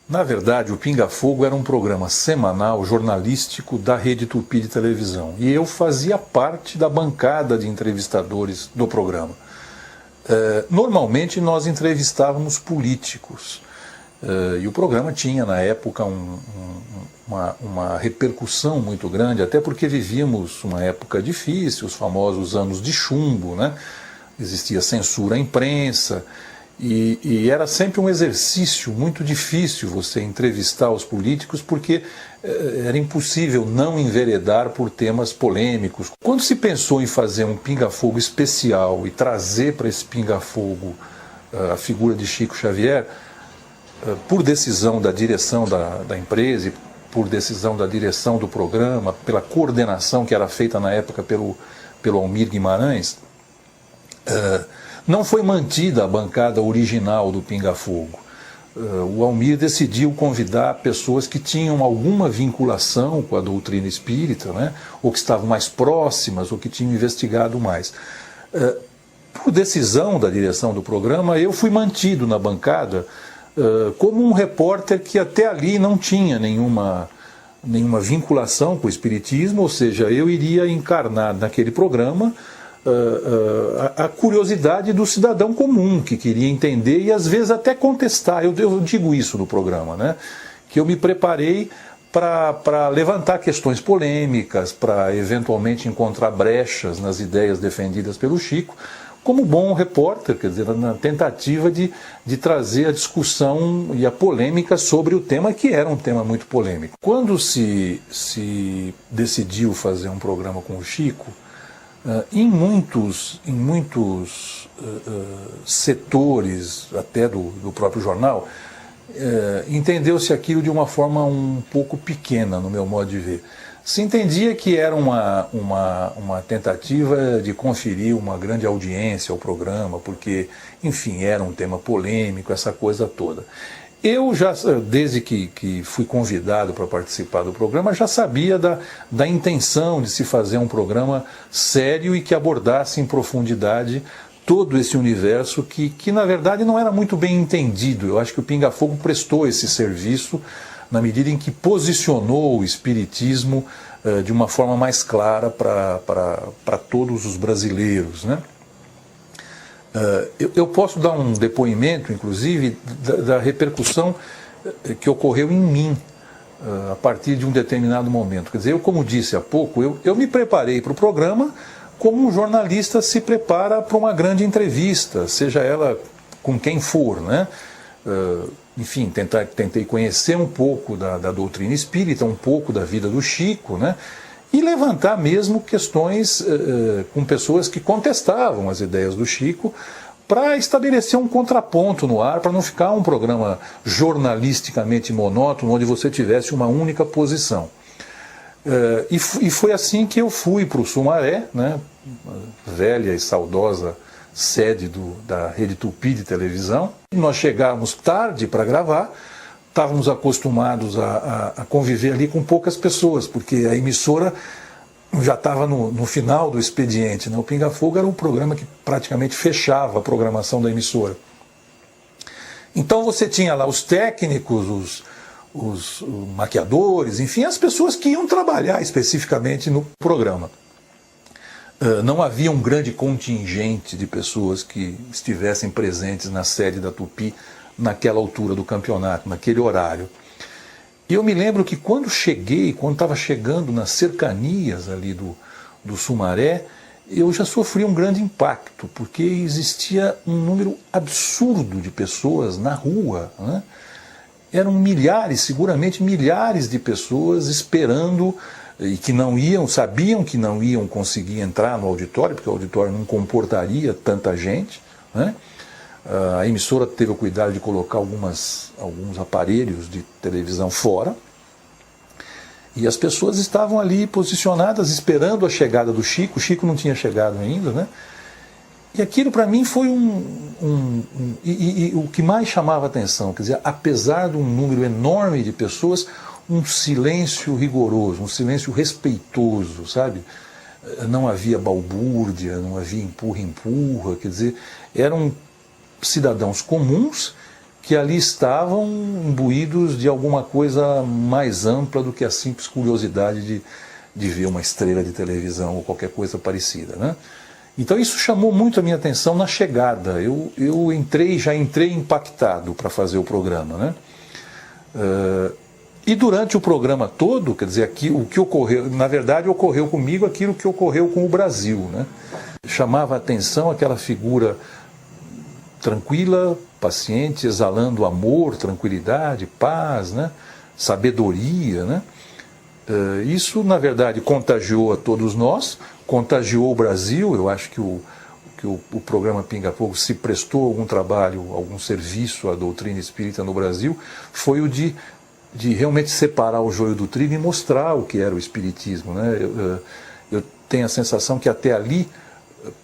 Na verdade, o Pinga Fogo era um programa semanal jornalístico da Rede Tupi de televisão. E eu fazia parte da bancada de entrevistadores do programa. Normalmente nós entrevistávamos políticos. E o programa tinha, na época, uma repercussão muito grande, até porque vivíamos uma época difícil, os famosos anos de chumbo, né? Existia censura à imprensa. E era sempre um exercício muito difícil você entrevistar os políticos, porque era impossível não enveredar por temas polêmicos. Quando se pensou em fazer um pinga-fogo especial e trazer para esse pinga-fogo a figura de Chico Xavier, por decisão da direção da empresa e por decisão da direção do programa, pela coordenação que era feita na época pelo Almir Guimarães, não foi mantida a bancada original do Pinga Fogo. O Almir decidiu convidar pessoas que tinham alguma vinculação com a doutrina espírita, né? Ou que estavam mais próximas, ou que tinham investigado mais. Por decisão da direção do programa, eu fui mantido na bancada como um repórter que até ali não tinha nenhuma vinculação com o espiritismo, ou seja, eu iria encarnar naquele programa a curiosidade do cidadão comum que queria entender e às vezes até contestar. Eu digo isso no programa, né? Que eu me preparei para levantar questões polêmicas, para eventualmente encontrar brechas nas ideias defendidas pelo Chico, como bom repórter, quer dizer, na tentativa de trazer a discussão e a polêmica sobre o tema, que era um tema muito polêmico. Quando se decidiu fazer um programa com o Chico, em muitos setores, até do próprio jornal, entendeu-se aquilo de uma forma um pouco pequena, no meu modo de ver. Se entendia que era uma tentativa de conferir uma grande audiência ao programa, porque, enfim, era um tema polêmico, essa coisa toda. Eu já, desde que fui convidado para participar do programa, já sabia da intenção de se fazer um programa sério e que abordasse em profundidade todo esse universo que na verdade não era muito bem entendido. Eu acho que o Pinga Fogo prestou esse serviço na medida em que posicionou o espiritismo de uma forma mais clara para todos os brasileiros, né? Eu posso dar um depoimento, inclusive, da repercussão que ocorreu em mim a partir de um determinado momento. Quer dizer, eu, como disse há pouco, eu me preparei para o programa como um jornalista se prepara para uma grande entrevista, seja ela com quem for, né? Enfim, tentei conhecer um pouco da doutrina espírita, um pouco da vida do Chico, né? E levantar mesmo questões com pessoas que contestavam as ideias do Chico, para estabelecer um contraponto no ar, para não ficar um programa jornalisticamente monótono, onde você tivesse uma única posição. E foi assim que eu fui para o Sumaré, né? Velha e saudosa sede da Rede Tupi de televisão. Nós chegávamos tarde para gravar, estávamos acostumados a conviver ali com poucas pessoas, porque a emissora já estava no final do expediente, né? O Pinga Fogo era um programa que praticamente fechava a programação da emissora. Então você tinha lá os técnicos, os maquiadores, enfim, as pessoas que iam trabalhar especificamente no programa. Não havia um grande contingente de pessoas que estivessem presentes na sede da Tupi naquela altura do campeonato, naquele horário. E eu me lembro que quando estava chegando nas cercanias ali do Sumaré, eu já sofri um grande impacto, porque existia um número absurdo de pessoas na rua, né? Eram milhares, seguramente milhares de pessoas esperando e que sabiam que não iam conseguir entrar no auditório, porque o auditório não comportaria tanta gente, né? A emissora teve o cuidado de colocar alguns aparelhos de televisão fora, e as pessoas estavam ali posicionadas esperando a chegada do Chico. O Chico não tinha chegado ainda, né? E aquilo para mim foi o que mais chamava a atenção, quer dizer, apesar de um número enorme de pessoas, um silêncio rigoroso, um silêncio respeitoso, sabe? Não havia balbúrdia, não havia empurra-empurra, quer dizer, eram cidadãos comuns que ali estavam imbuídos de alguma coisa mais ampla do que a simples curiosidade de ver uma estrela de televisão ou qualquer coisa parecida, né? Então isso chamou muito a minha atenção na chegada. Eu já entrei impactado para fazer o programa, né? E durante o programa todo, quer dizer, o que ocorreu, na verdade ocorreu comigo aquilo que ocorreu com o Brasil, né? Chamava a atenção aquela figura tranquila, paciente, exalando amor, tranquilidade, paz, né? Sabedoria, né? Isso, na verdade, contagiou a todos nós, contagiou o Brasil. Eu acho que o programa Pinga Fogo se prestou algum trabalho, algum serviço à doutrina espírita no Brasil, foi o de realmente separar o joio do trigo e mostrar o que era o espiritismo, né? Eu tenho a sensação que até ali,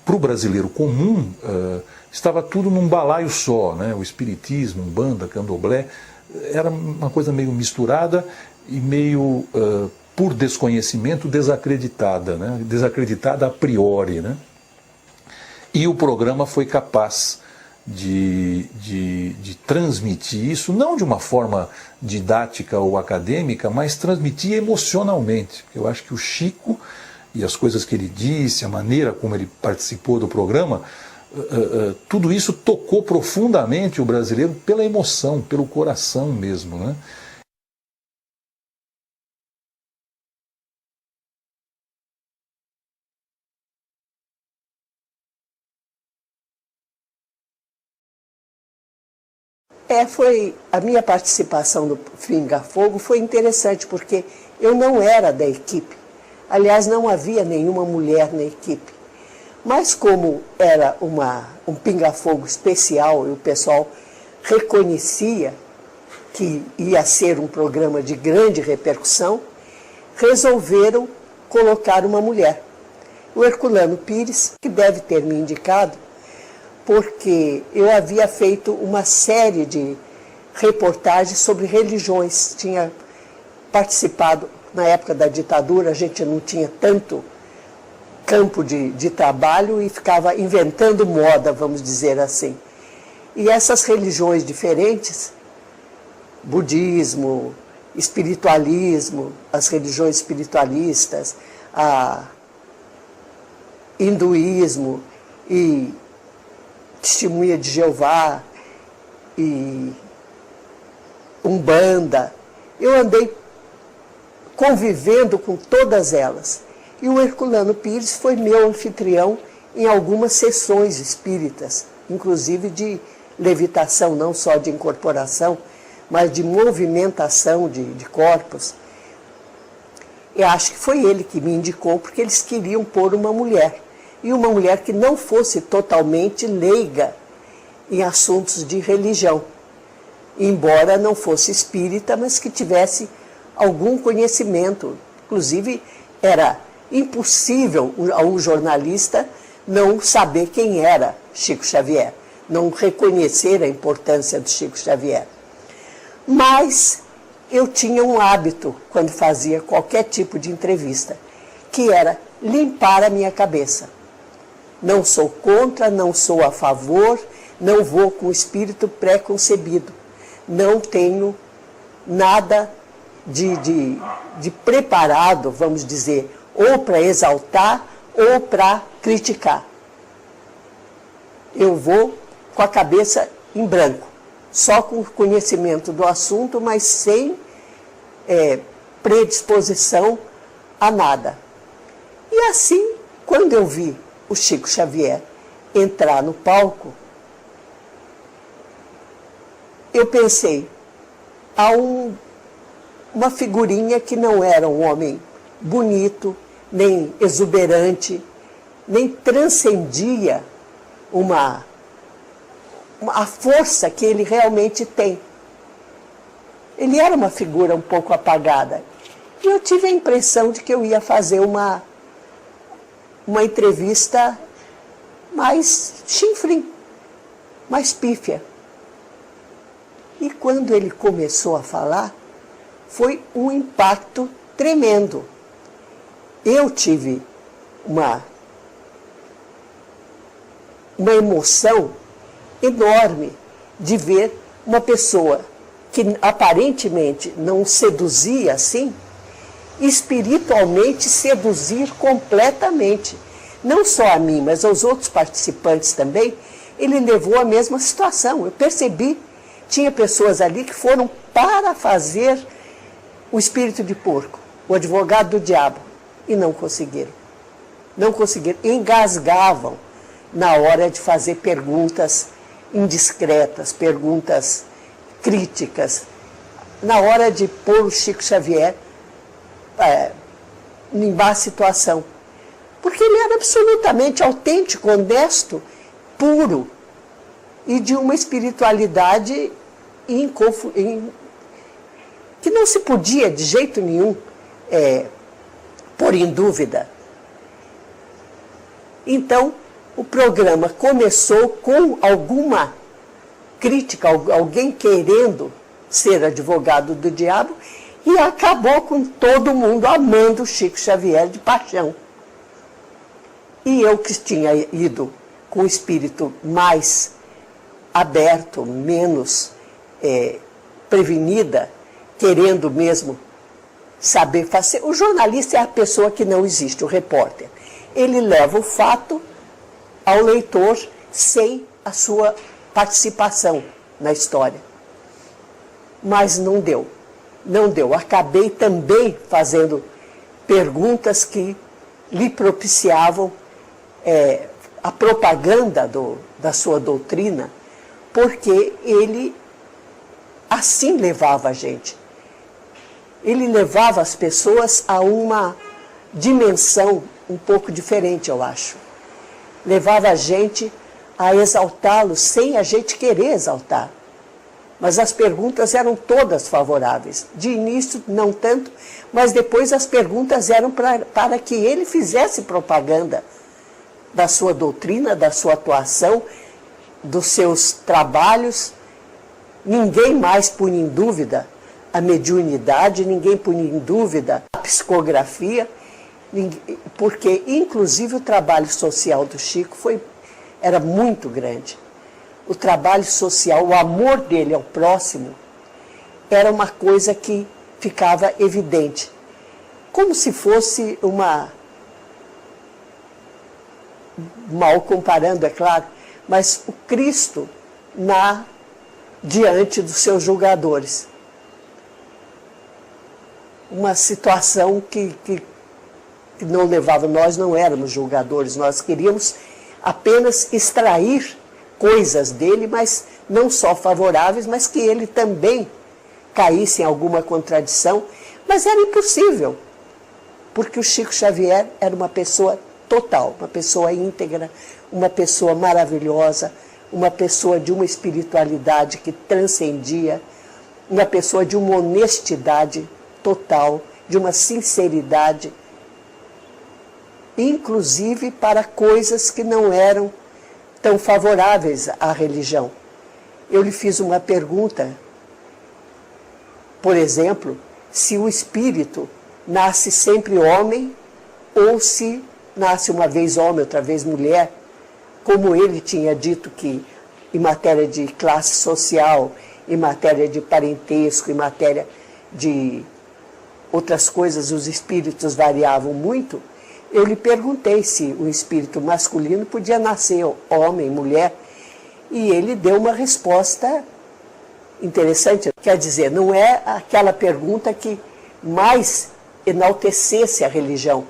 para o brasileiro comum, estava tudo num balaio só, né? O espiritismo, umbanda, candomblé, era uma coisa meio misturada e meio, por desconhecimento, desacreditada, né? Desacreditada a priori, né? E o programa foi capaz de transmitir isso, não de uma forma didática ou acadêmica, mas transmitir emocionalmente. Eu acho que o Chico e as coisas que ele disse, a maneira como ele participou do programa, tudo isso tocou profundamente o brasileiro pela emoção, pelo coração mesmo, né? A minha participação no Pinga Fogo foi interessante, porque eu não era da equipe. Aliás, não havia nenhuma mulher na equipe. Mas como era um Pinga Fogo especial e o pessoal reconhecia que ia ser um programa de grande repercussão, resolveram colocar uma mulher. O Herculano Pires, que deve ter me indicado, porque eu havia feito uma série de reportagens sobre religiões. Tinha participado, na época da ditadura, a gente não tinha tanto campo de trabalho e ficava inventando moda, vamos dizer assim. E essas religiões diferentes, budismo, espiritualismo, as religiões espiritualistas, hinduísmo e Testemunha de Jeová e Umbanda. Eu andei convivendo com todas elas. E o Herculano Pires foi meu anfitrião em algumas sessões espíritas, inclusive de levitação, não só de incorporação, mas de movimentação de corpos. Eu acho que foi ele que me indicou, porque eles queriam pôr uma mulher. E uma mulher que não fosse totalmente leiga em assuntos de religião, embora não fosse espírita, mas que tivesse algum conhecimento. Inclusive, era impossível a um jornalista não saber quem era Chico Xavier, não reconhecer a importância do Chico Xavier. Mas eu tinha um hábito, quando fazia qualquer tipo de entrevista, que era limpar a minha cabeça. Não sou contra, não sou a favor, não vou com o espírito pré-concebido. Não tenho nada de preparado, vamos dizer, ou para exaltar ou para criticar. Eu vou com a cabeça em branco, só com conhecimento do assunto, mas sem predisposição a nada. E assim, quando eu vi o Chico Xavier entrar no palco, eu pensei, há uma figurinha que não era um homem bonito, nem exuberante, nem transcendia a força que ele realmente tem. Ele era uma figura um pouco apagada. E eu tive a impressão de que eu ia fazer uma entrevista mais chinfrim, mais pífia. E quando ele começou a falar, foi um impacto tremendo. Eu tive uma emoção enorme de ver uma pessoa que aparentemente não seduzia assim, espiritualmente seduzir completamente. Não só a mim, mas aos outros participantes também, ele levou a mesma situação. Eu percebi, tinha pessoas ali que foram para fazer o espírito de porco, o advogado do diabo, e não conseguiram. Não conseguiram, engasgavam na hora de fazer perguntas indiscretas, perguntas críticas, na hora de pôr o Chico Xavier em má situação. Porque ele era absolutamente autêntico, honesto, puro, e de uma espiritualidade que não se podia de jeito nenhum pôr em dúvida. Então, o programa começou com alguma crítica, alguém querendo ser advogado do diabo, e acabou com todo mundo amando o Chico Xavier de paixão. E eu, que tinha ido com o espírito mais aberto, menos prevenida, querendo mesmo saber fazer. O jornalista é a pessoa que não existe, o repórter. Ele leva o fato ao leitor sem a sua participação na história. Mas não deu. Não deu. Acabei também fazendo perguntas que lhe propiciavam a propaganda da sua doutrina, porque ele assim levava a gente. Ele levava as pessoas a uma dimensão um pouco diferente, eu acho. Levava a gente a exaltá-lo sem a gente querer exaltar. Mas as perguntas eram todas favoráveis. De início, não tanto, mas depois as perguntas eram para que ele fizesse propaganda da sua doutrina, da sua atuação, dos seus trabalhos. Ninguém mais punha em dúvida a mediunidade, ninguém punha em dúvida a psicografia, porque, inclusive, o trabalho social do Chico era muito grande. O trabalho social, o amor dele ao próximo, era uma coisa que ficava evidente. Como se fosse mal comparando, é claro, mas o Cristo diante dos seus julgadores. Uma situação que não levava, nós não éramos julgadores, nós queríamos apenas extrair coisas dele, mas não só favoráveis, mas que ele também caísse em alguma contradição, mas era impossível, porque o Chico Xavier era uma pessoa total, uma pessoa íntegra, uma pessoa maravilhosa, uma pessoa de uma espiritualidade que transcendia, uma pessoa de uma honestidade total, de uma sinceridade, inclusive para coisas que não eram tão favoráveis à religião. Eu lhe fiz uma pergunta, por exemplo, se o espírito nasce sempre homem ou se nasce uma vez homem, outra vez mulher, como ele tinha dito que em matéria de classe social, em matéria de parentesco, em matéria de outras coisas, os espíritos variavam muito. Eu lhe perguntei se o espírito masculino podia nascer homem, mulher, e ele deu uma resposta interessante. Quer dizer, não é aquela pergunta que mais enaltecesse a religião.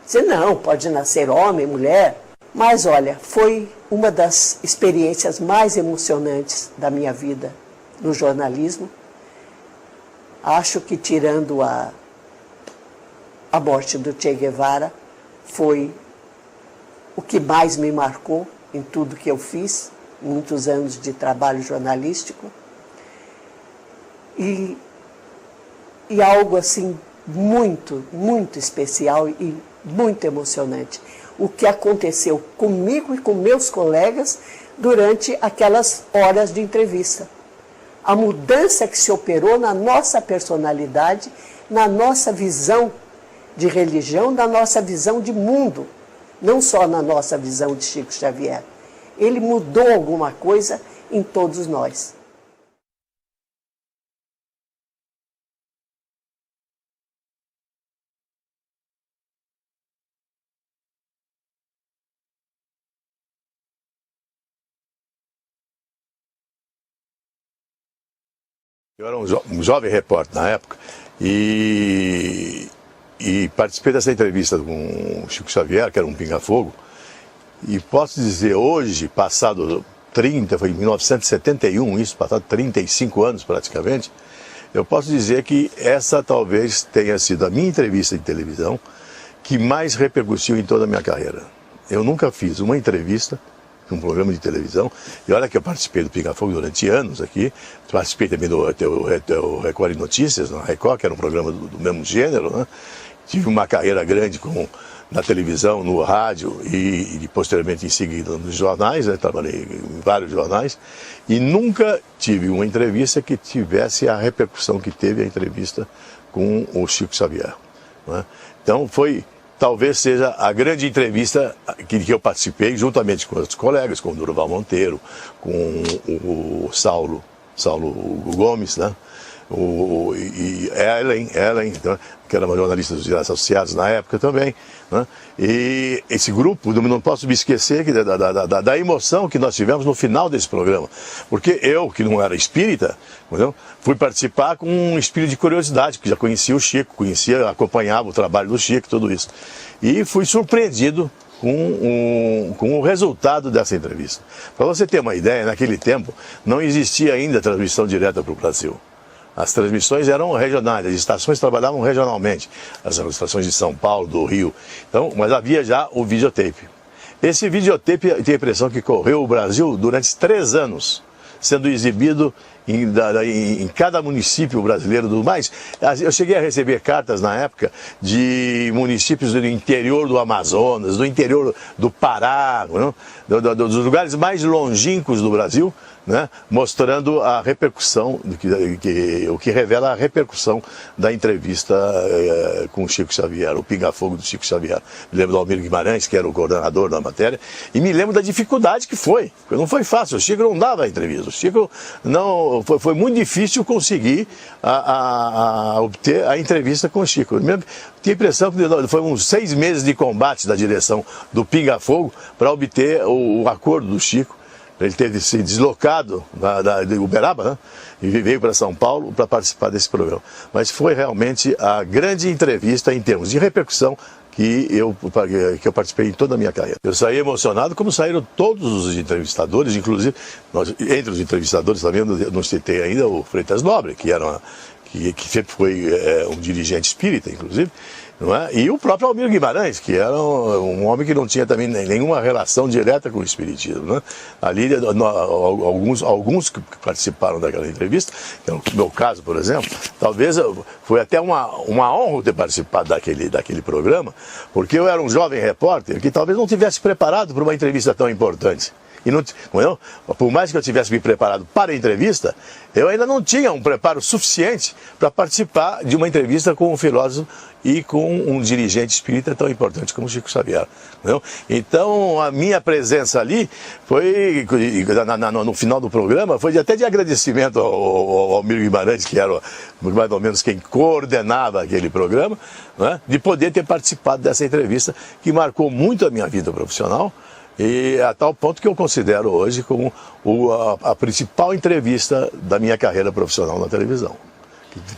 Dizer, não, pode nascer homem, mulher. Mas, olha, foi uma das experiências mais emocionantes da minha vida no jornalismo. Acho que, tirando a morte do Che Guevara, foi o que mais me marcou em tudo que eu fiz, muitos anos de trabalho jornalístico. E algo assim muito, muito especial e muito emocionante. O que aconteceu comigo e com meus colegas durante aquelas horas de entrevista. A mudança que se operou na nossa personalidade, na nossa visão de religião, na nossa visão de mundo, não só na nossa visão de Chico Xavier. Ele mudou alguma coisa em todos nós. Eu era um jovem repórter na época e participei dessa entrevista com o Chico Xavier, que era um pinga-fogo, e posso dizer hoje, passado 30, foi em 1971, isso, passado 35 anos praticamente, eu posso dizer que essa talvez tenha sido a minha entrevista de televisão que mais repercutiu em toda a minha carreira. Eu nunca fiz uma entrevista num programa de televisão, e olha que eu participei do Pinga-Fogo durante anos aqui, participei também do Record Notícias, na Record, que era um programa do mesmo gênero, né? Tive uma carreira grande na televisão, no rádio e posteriormente em seguida nos jornais, né? Trabalhei em vários jornais, e nunca tive uma entrevista que tivesse a repercussão que teve a entrevista com o Chico Xavier, né? Então talvez seja a grande entrevista que eu participei, juntamente com outros colegas, como o Durval Monteiro, com o Saulo Gomes, né? E Ellen, que era uma jornalista dos Diários Associados na época também, né? E esse grupo, não posso me esquecer da emoção que nós tivemos no final desse programa, porque eu, que não era espírita, entendeu? Fui participar com um espírito de curiosidade, porque já conhecia o Chico, acompanhava o trabalho do Chico, tudo isso, e fui surpreendido com o resultado dessa entrevista. Para você ter uma ideia, naquele tempo não existia ainda transmissão direta para o Brasil. As transmissões eram regionais, as estações trabalhavam regionalmente, as estações de São Paulo, do Rio, então, mas havia já o videotape. Esse videotape, eu tenho a impressão que correu o Brasil durante 3 anos, sendo exibido em cada município brasileiro e tudo mais. Eu cheguei a receber cartas na época de municípios do interior do Amazonas, do interior do Pará, dos lugares mais longínquos do Brasil, né, mostrando a repercussão, o que revela a repercussão da entrevista com o Chico Xavier, o Pinga-Fogo do Chico Xavier. Me lembro do Almir Guimarães, que era o coordenador da matéria, e me lembro da dificuldade que foi, porque não foi fácil, o Chico não dava a entrevista, o Chico não, foi muito difícil conseguir obter a entrevista com o Chico. Eu tenho a impressão que foi uns 6 meses de combate da direção do Pinga-Fogo para obter o acordo do Chico. Ele teve se deslocado de Uberaba, né? E veio para São Paulo para participar desse programa. Mas foi realmente a grande entrevista em termos de repercussão que eu participei em toda a minha carreira. Eu saí emocionado, como saíram todos os entrevistadores, inclusive, entre os entrevistadores também, eu não citei ainda o Freitas Nobre, que sempre foi um dirigente espírita, inclusive, não é? E o próprio Almir Guimarães, que era um homem que não tinha também nenhuma relação direta com o espiritismo, né? Ali, alguns que participaram daquela entrevista, que é o meu caso, por exemplo, talvez foi até uma honra ter participado daquele programa, porque eu era um jovem repórter que talvez não tivesse preparado para uma entrevista tão importante. E por mais que eu tivesse me preparado para a entrevista, eu ainda não tinha um preparo suficiente para participar de uma entrevista com um filósofo e com um dirigente espírita tão importante como Chico Xavier. Não? Então, a minha presença ali foi, no final do programa, foi até de agradecimento ao Almir Guimarães, que era mais ou menos quem coordenava aquele programa, né? De poder ter participado dessa entrevista que marcou muito a minha vida profissional. E a tal ponto que eu considero hoje como a principal entrevista da minha carreira profissional na televisão.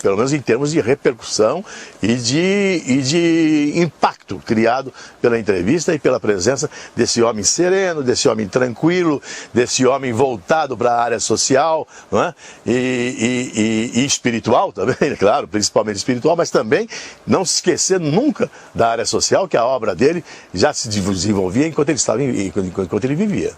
Pelo menos em termos de repercussão e de impacto criado pela entrevista e pela presença desse homem sereno, desse homem tranquilo, desse homem voltado para a área social, não é? E espiritual também, claro, principalmente espiritual, mas também não se esquecer nunca da área social, que a obra dele já se desenvolvia enquanto ele vivia.